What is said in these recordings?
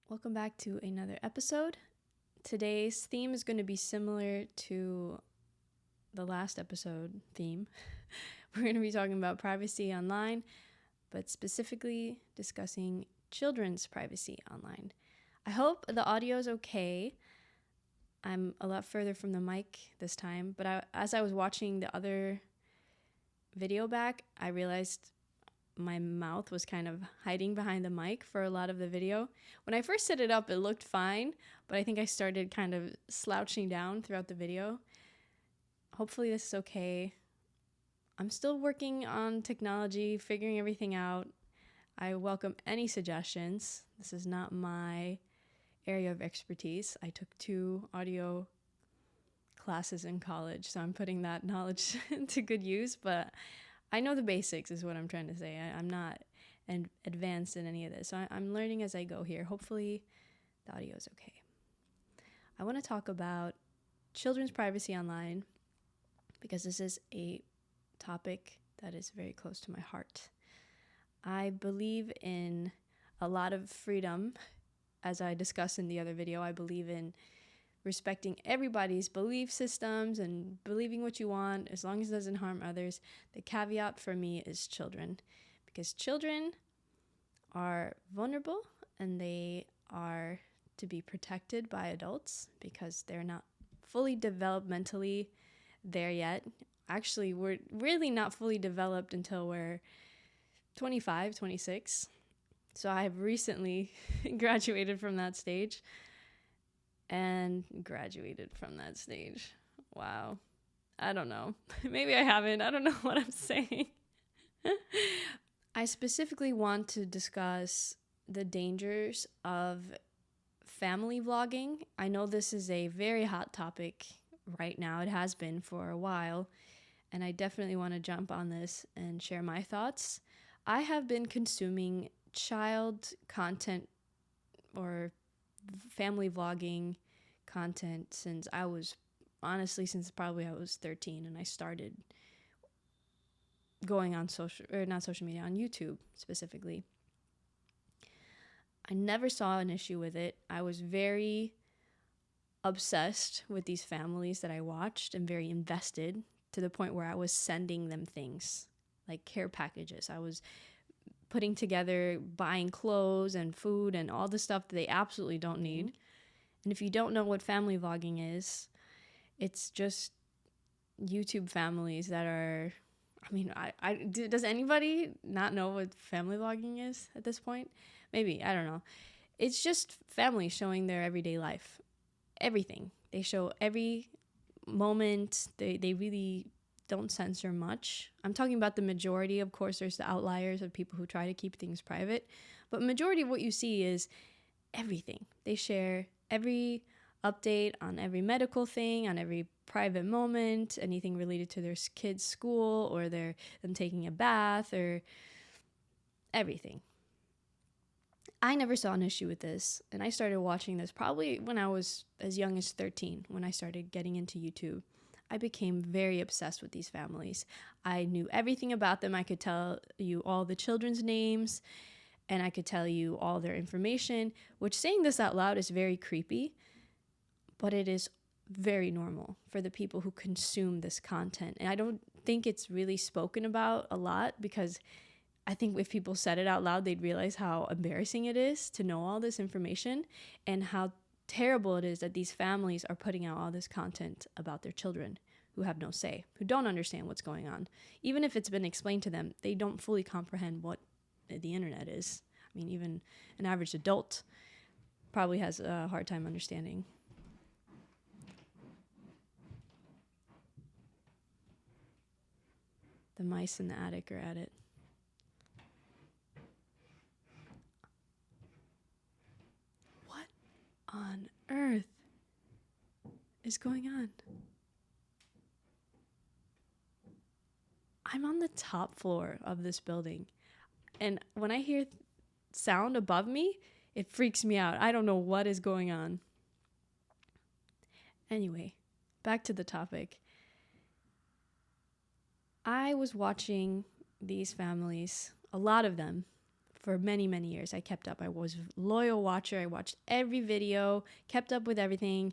Welcome back to another episode. Today's theme is going to be similar to the last episode theme. We're going to be talking about privacy online, but specifically discussing children's privacy online. I hope the audio is okay. I'm a lot further from the mic this time, but as I was watching the other video back, I realized my mouth was kind of hiding behind the mic for a lot of the video. When I first set it up, it looked fine, but I think I started kind of slouching down throughout the video. Hopefully this is okay. I'm still working on technology, figuring everything out. I welcome any suggestions. This is not my area of expertise. I took 2 audio classes in college, so I'm putting that knowledge to good use, but I know the basics is what I'm trying to say. I'm not advanced in any of this. So I'm learning as I go here. Hopefully the audio is okay. I want to talk about children's privacy online because this is a topic that is very close to my heart. I believe in a lot of freedom. As I discussed in the other video, I believe in respecting everybody's belief systems and believing what you want as long as it doesn't harm others. The caveat for me is children, because children are vulnerable and they are to be protected by adults because they're not fully developmentally there yet. Actually, we're really not fully developed until we're 25, 26. So I have recently graduated from that stage. Wow. I don't know. Maybe I haven't. I don't know what I'm saying. I specifically want to discuss the dangers of family vlogging. I know this is a very hot topic right now. It has been for a while, and I definitely want to jump on this and share my thoughts. I have been consuming child content or family vlogging content since probably I was 13, and I started going on on YouTube specifically. I never saw an issue with it. I was very obsessed with these families that I watched and very invested to the point where I was sending them things like care packages. I was putting together, buying clothes and food and all the stuff that they absolutely don't need. And if you don't know what family vlogging is, it's just YouTube families that are, does anybody not know what family vlogging is at this point? Maybe, I don't know. It's just families showing their everyday life. Everything. They show every moment. They really don't censor much. I'm talking about the majority. Of course, there's the outliers of people who try to keep things private. But majority of what you see is everything. They share every update on every medical thing, on every private moment, anything related to their kids' school or them taking a bath or everything. I never saw an issue with this, and I started watching this probably when I was as young as 13, when I started getting into YouTube. I became very obsessed with these families. I knew everything about them. I could tell you all the children's names, and I could tell you all their information, which saying this out loud is very creepy, but it is very normal for the people who consume this content. And I don't think it's really spoken about a lot, because I think if people said it out loud, they'd realize how embarrassing it is to know all this information and how terrible it is that these families are putting out all this content about their children who have no say, who don't understand what's going on. Even if it's been explained to them, they don't fully comprehend what the internet is. I mean, even an average adult probably has a hard time understanding. The mice in the attic are at it. What on earth is going on? I'm on the top floor of this building, and when I hear sound above me, it freaks me out. I don't know what is going on. Anyway, back to the topic. I was watching these families, a lot of them, for many, many years. I kept up. I was a loyal watcher. I watched every video, kept up with everything.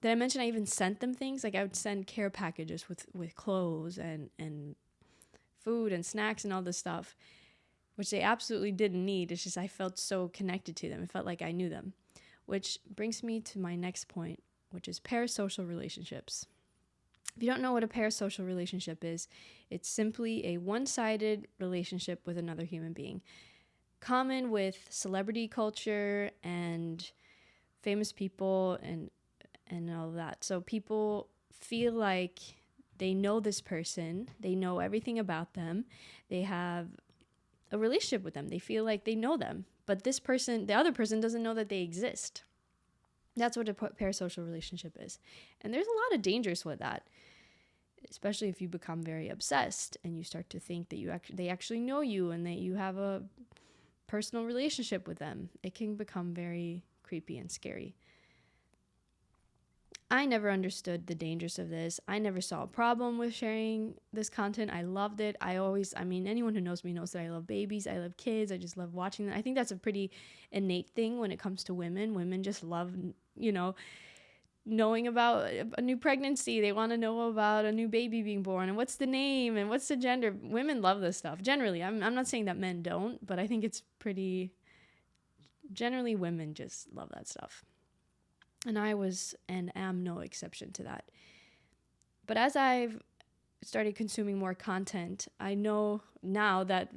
Did I mention I even sent them things? Like I would send care packages with clothes and food and snacks and all this stuff, which they absolutely didn't need. It's just I felt so connected to them. It felt like I knew them, which brings me to my next point, which is parasocial relationships. If you don't know what a parasocial relationship is, it's simply a one-sided relationship with another human being. Common with celebrity culture and famous people and all of that. So people feel like they know this person, they know everything about them, they have a relationship with them, they feel like they know them, but this person, the other person, doesn't know that they exist. That's what a parasocial relationship is. And there's a lot of dangers with that, especially if you become very obsessed and you start to think that they actually know you and that you have a personal relationship with them. It can become very creepy and scary. I never understood the dangers of this. I never saw a problem with sharing this content. I loved it. Anyone who knows me knows that I love babies. I love kids. I just love watching them. I think that's a pretty innate thing when it comes to women. Women just love, knowing about a new pregnancy. They want to know about a new baby being born and what's the name and what's the gender. Women love this stuff. Generally, I'm not saying that men don't, but I think it's pretty, generally women just love that stuff. And I was and am no exception to that. But as I've started consuming more content, I know now that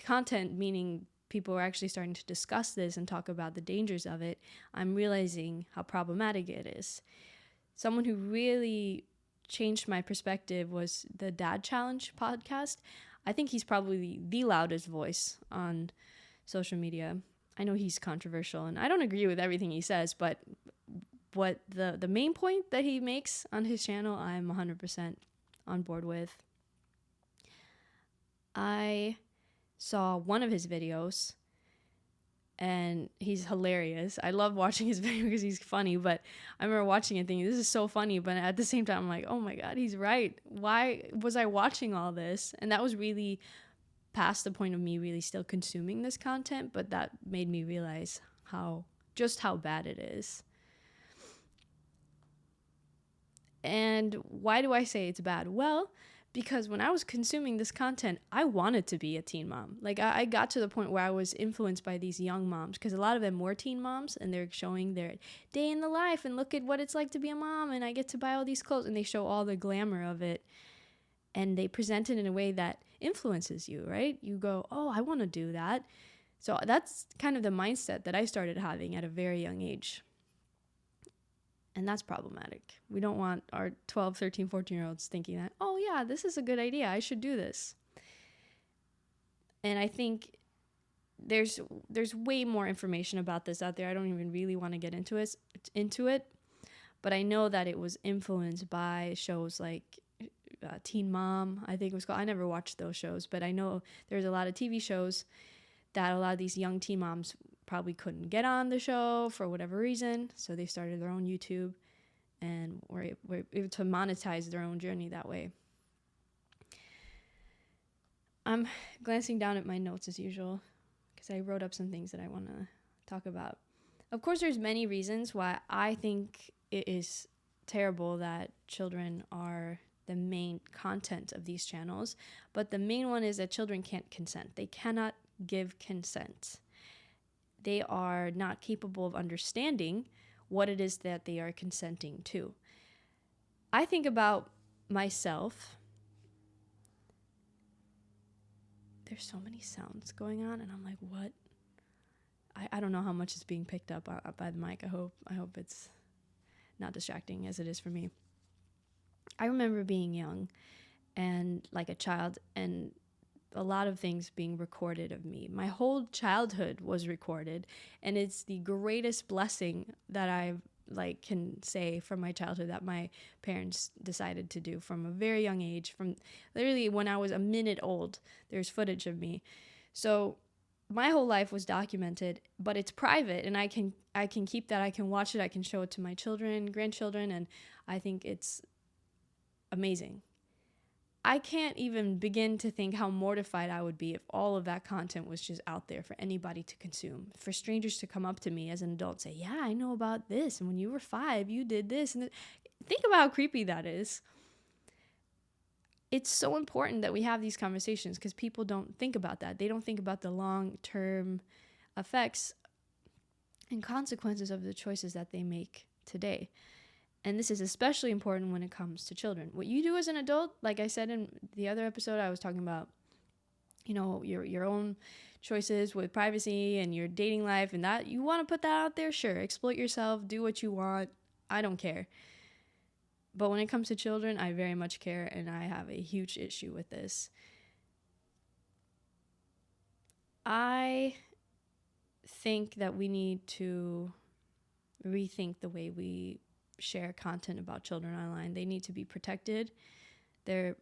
content, meaning people are actually starting to discuss this and talk about the dangers of it, I'm realizing how problematic it is. Someone who really changed my perspective was the Dad Challenge podcast. I think he's probably the loudest voice on social media. I know he's controversial and I don't agree with everything he says, but what the main point that he makes on his channel, I'm 100% on board with. I saw one of his videos and he's hilarious. I love watching his video because he's funny, but I remember watching it thinking, this is so funny, but at the same time, I'm like, oh my God, he's right. Why was I watching all this? And that was really past the point of me really still consuming this content, but that made me realize how bad it is. And why do I say it's bad? Well, because when I was consuming this content, I wanted to be a teen mom. Like I got to the point where I was influenced by these young moms because a lot of them were teen moms and they're showing their day in the life and look at what it's like to be a mom and I get to buy all these clothes and they show all the glamour of it and they present it in a way that influences you, right? You go, oh, I want to do that. So that's kind of the mindset that I started having at a very young age. And that's problematic. We don't want our 12, 13, 14-year-olds thinking that, oh yeah, this is a good idea. I should do this. And I think there's way more information about this out there. I don't even really want to get into it. But I know that it was influenced by shows like Teen Mom, I think it was called. I never watched those shows, but I know there's a lot of TV shows that a lot of these young teen moms probably couldn't get on the show for whatever reason, so they started their own YouTube and were able to monetize their own journey that way. I'm glancing down at my notes as usual because I wrote up some things that I want to talk about. Of course, there's many reasons why I think it is terrible that children are the main content of these channels, but the main one is that children can't consent. They cannot give consent. They are not capable of understanding what it is that they are consenting to. I think about myself. There's so many sounds going on, and I'm like, what? I don't know how much is being picked up by the mic. I hope it's not distracting as it is for me. I remember being young and like a child and a lot of things being recorded of me. My whole childhood was recorded, and it's the greatest blessing that I can say from my childhood that my parents decided to do from a very young age. From literally when I was a minute old, there's footage of me. So my whole life was documented, but it's private, and I can keep that. I can watch it. I can show it to my children, grandchildren, and I think it's amazing. I can't even begin to think how mortified I would be if all of that content was just out there for anybody to consume. For strangers to come up to me as an adult and say, yeah, I know about this. And when you were 5, you did this. And think about how creepy that is. It's so important that we have these conversations because people don't think about that. They don't think about the long-term effects and consequences of the choices that they make today. And this is especially important when it comes to children. What you do as an adult, like I said in the other episode, I was talking about, your own choices with privacy and your dating life and that. You want to put that out there? Sure. Exploit yourself. Do what you want. I don't care. But when it comes to children, I very much care, and I have a huge issue with this. I think that we need to rethink the way we share content about children online. They need to be protected. They're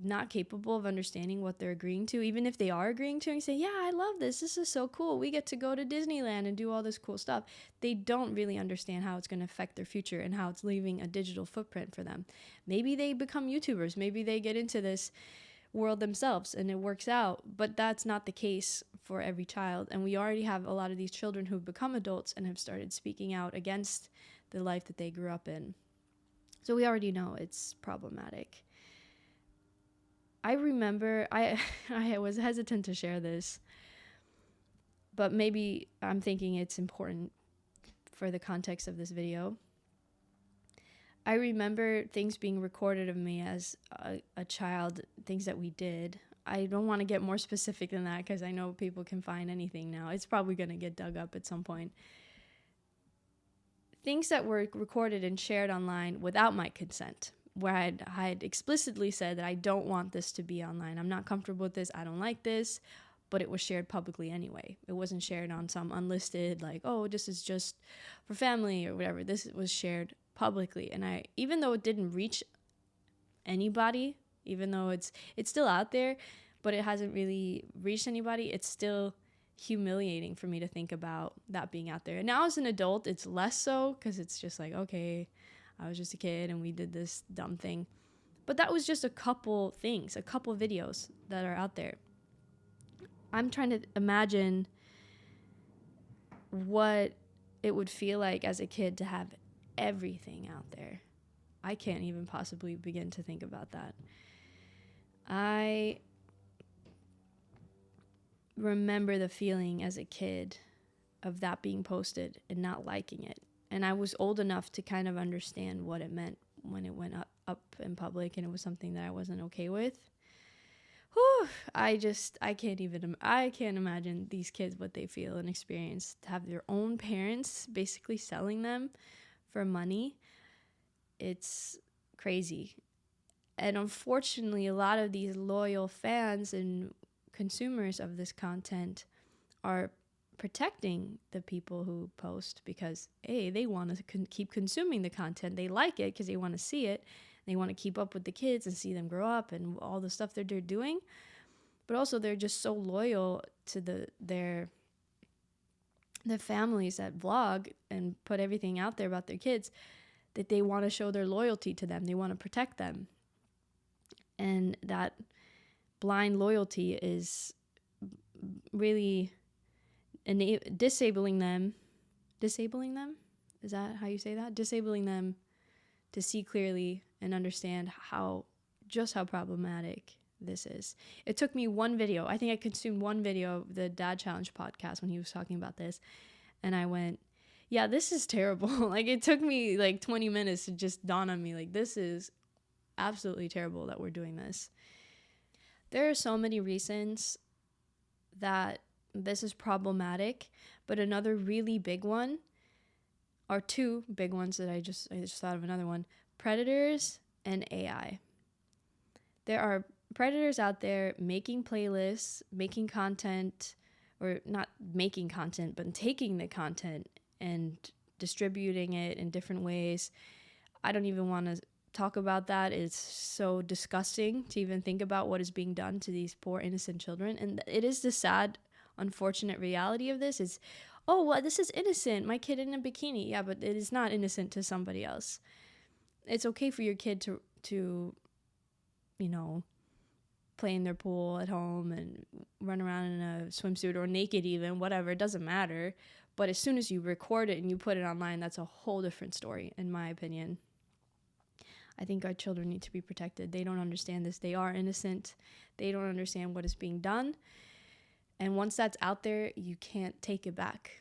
not capable of understanding what they're agreeing to, even if they are agreeing to and say, yeah, I love this. This is so cool. We get to go to Disneyland and do all this cool stuff. They don't really understand how it's going to affect their future and how it's leaving a digital footprint for them. Maybe they become YouTubers. Maybe they get into this world themselves and it works out, but that's not the case for every child. And we already have a lot of these children who've become adults and have started speaking out against the life that they grew up in. So we already know it's problematic. I remember, I was hesitant to share this, but maybe I'm thinking it's important for the context of this video. I remember things being recorded of me as a child, things that we did. I don't want to get more specific than that because I know people can find anything now. It's probably going to get dug up at some point. Things that were recorded and shared online without my consent, where I had explicitly said that I don't want this to be online. I'm not comfortable with this. I don't like this. But it was shared publicly anyway. It wasn't shared on some unlisted, like, oh, this is just for family or whatever. This was shared publicly. And even though it didn't reach anybody, even though it's still out there, but it hasn't really reached anybody, it's still humiliating for me to think about that being out there. And now as an adult, it's less so because it's just like, okay, I was just a kid and we did this dumb thing. But that was just a couple things, a couple videos that are out there. I'm trying to imagine what it would feel like as a kid to have everything out there. I can't even possibly begin to think about that. I remember the feeling as a kid of that being posted and not liking it. And I was old enough to kind of understand what it meant when it went up in public and it was something that I wasn't okay with. Whew, I can't imagine these kids, what they feel and experience to have their own parents basically selling them for money. It's crazy. And unfortunately, a lot of these loyal fans and consumers of this content are protecting the people who post because, A, they want to keep consuming the content. They like it because they want to see it. They want to keep up with the kids and see them grow up and all the stuff that they're doing. But also they're just so loyal to their families that vlog and put everything out there about their kids that they want to show their loyalty to them. They want to protect them. And that blind loyalty is really disabling them. Disabling them? Is that how you say that? Disabling them to see clearly and understand how problematic this is. It took me one video. I think I consumed one video of the Dad Challenge podcast when he was talking about this. And I went, yeah, this is terrible. Like it took me like 20 minutes to just dawn on me. Like this is absolutely terrible that we're doing this. There are so many reasons that this is problematic, but another really big one, or two big ones that I just thought of another one, predators and AI. There are predators out there making playlists, making content, or not making content, but taking the content and distributing it in different ways. I don't even want to talk about that. It's so disgusting to even think about what is being done to these poor innocent children. And it is the sad, unfortunate reality of this is, oh, well, this is innocent. My kid in a bikini. Yeah, but it is not innocent to somebody else. It's okay for your kid to you know, play in their pool at home and run around in a swimsuit or naked even, whatever, it doesn't matter. But as soon as you record it and you put it online, that's a whole different story, in my opinion. I think our children need to be protected. They don't understand this. They are innocent. They don't understand what is being done. And once that's out there, you can't take it back.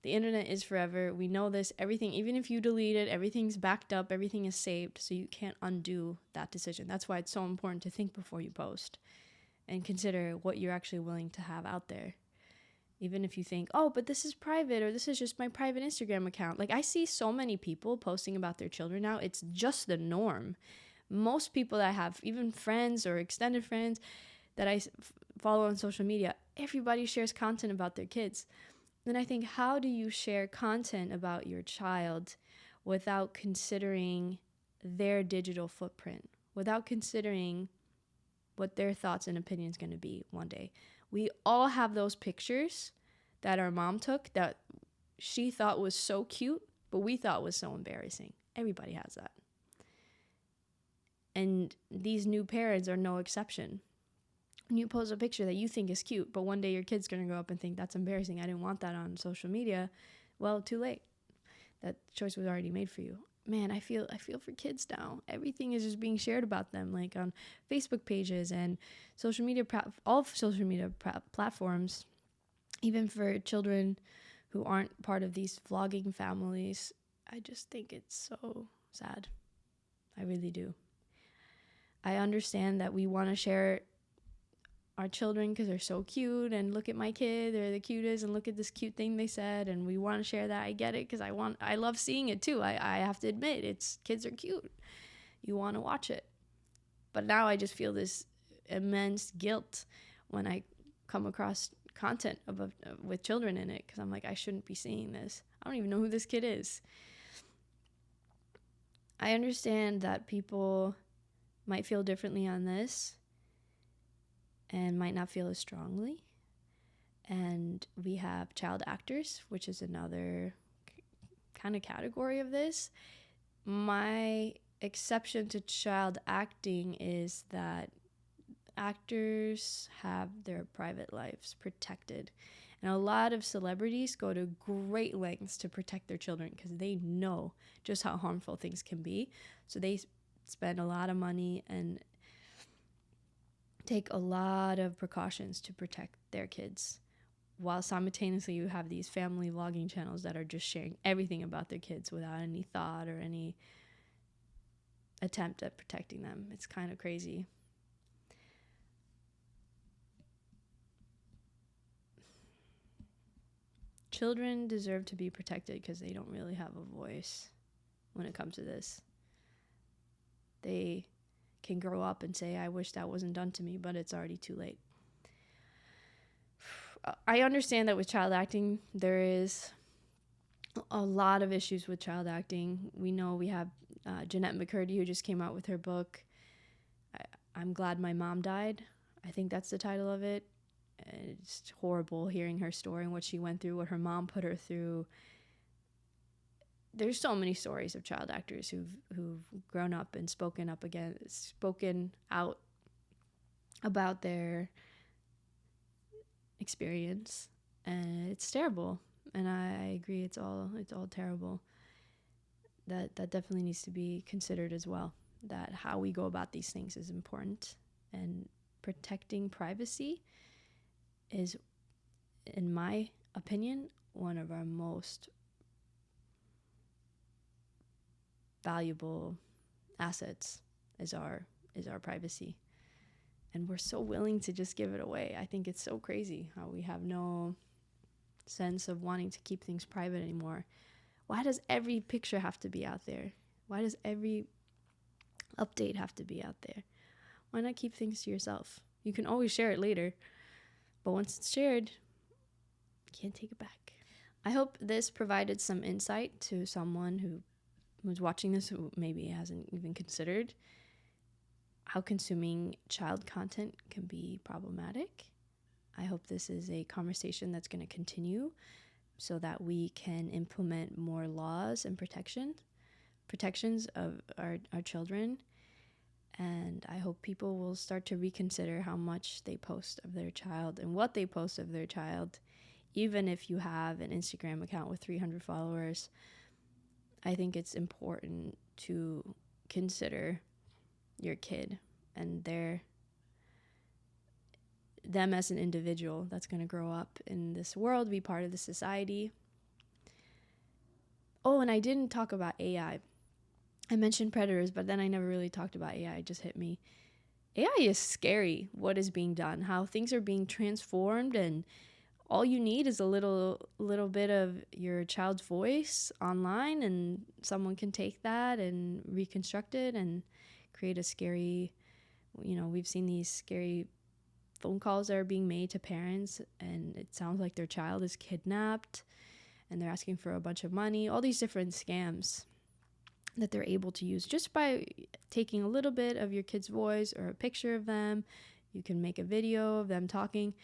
The internet is forever. We know this. Everything, even if you delete it, everything's backed up, everything is saved, so you can't undo that decision. That's why it's so important to think before you post and consider what you're actually willing to have out there. Even if you think, oh, but this is private, or this is just my private Instagram account. Like, I see so many people posting about their children now. It's just the norm. Most people that I have, even friends or extended friends that I follow on social media, everybody shares content about their kids. And I think, how do you share content about your child without considering their digital footprint, without considering what their thoughts and opinions going to be one day? We all have those pictures that our mom took that she thought was so cute, but we thought was so embarrassing. Everybody has that. And these new parents are no exception. When you post a picture that you think is cute, but one day your kid's going to grow up and think, that's embarrassing, I didn't want that on social media. Well, too late. That choice was already made for you. Man, I feel for kids now. Everything is just being shared about them, like on Facebook pages and social media, all social media platforms, even for children who aren't part of these vlogging families. I just think it's so sad. I really do. I understand that we want to share our children because they're so cute, and look at my kid, they're the cutest, and look at this cute thing they said, and we want to share that. I get it, because I love seeing it too. I have to admit, kids are cute. You want to watch it. But now I just feel this immense guilt when I come across content with children in it, because I'm like, I shouldn't be seeing this. I don't even know who this kid is. I understand that people might feel differently on this and might not feel as strongly. And we have child actors, which is another kind of category of this. My exception to child acting is that actors have their private lives protected. And a lot of celebrities go to great lengths to protect their children because they know just how harmful things can be. So they spend a lot of money and take a lot of precautions to protect their kids, while simultaneously you have these family vlogging channels that are just sharing everything about their kids without any thought or any attempt at protecting them. It's kind of crazy. Children deserve to be protected because they don't really have a voice when it comes to this. They can grow up and say, I wish that wasn't done to me, but it's already too late. I understand that with child acting, there is a lot of issues with child acting. We know we have Jeanette McCurdy, who just came out with her book, I'm Glad My Mom Died. I think that's the title of it. It's horrible hearing her story and what she went through, what her mom put her through. There's so many stories of child actors who've grown up and spoken out about their experience, and it's terrible. And I agree, it's all terrible. That definitely needs to be considered as well. That how we go about these things is important, and protecting privacy is, in my opinion, one of our most valuable assets is our privacy. And we're so willing to just give it away. I think it's so crazy how we have no sense of wanting to keep things private anymore. Why does every picture have to be out there? Why does every update have to be out there? Why not keep things to yourself? You can always share it later, but once it's shared, you can't take it back. I hope this provided some insight to someone who's watching this who maybe hasn't even considered how consuming child content can be problematic. I hope this is a conversation that's going to continue so that we can implement more laws and protections of our children. And I hope people will start to reconsider how much they post of their child and what they post of their child. Even if you have an Instagram account with 300 followers, I think it's important to consider your kid and them as an individual that's going to grow up in this world, be part of the society. Oh, and I didn't talk about AI. I mentioned predators, but then I never really talked about AI. It just hit me. AI is scary, what is being done, how things are being transformed, and all you need is a little bit of your child's voice online, and someone can take that and reconstruct it and create a scary, we've seen these scary phone calls that are being made to parents, and it sounds like their child is kidnapped and they're asking for a bunch of money, all these different scams that they're able to use just by taking a little bit of your kid's voice or a picture of them. You can make a video of them talking.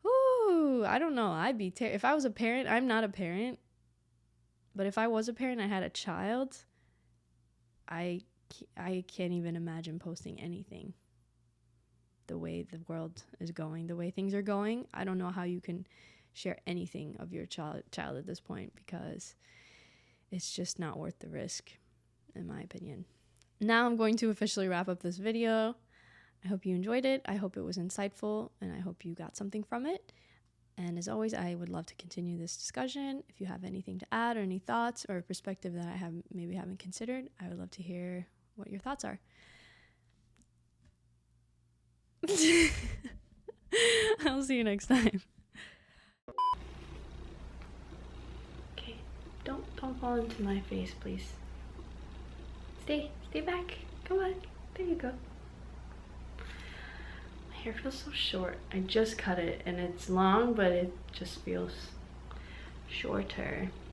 Ooh, I don't know. I'd be if I was a parent. I'm not a parent, but if I was a parent, I had a child, I can't even imagine posting anything. The way the world is going, the way things are going, I don't know how you can share anything of your child at this point, because it's just not worth the risk, in my opinion. Now I'm going to officially wrap up this video. I hope you enjoyed it. I hope it was insightful, and I hope you got something from it. And as always, I would love to continue this discussion. If you have anything to add or any thoughts or a perspective that I haven't considered, I would love to hear what your thoughts are. I'll see you next time. Okay, don't fall into my face, please. Stay back. Come on, there you go. My hair feels so short. I just cut it and it's long, but it just feels shorter.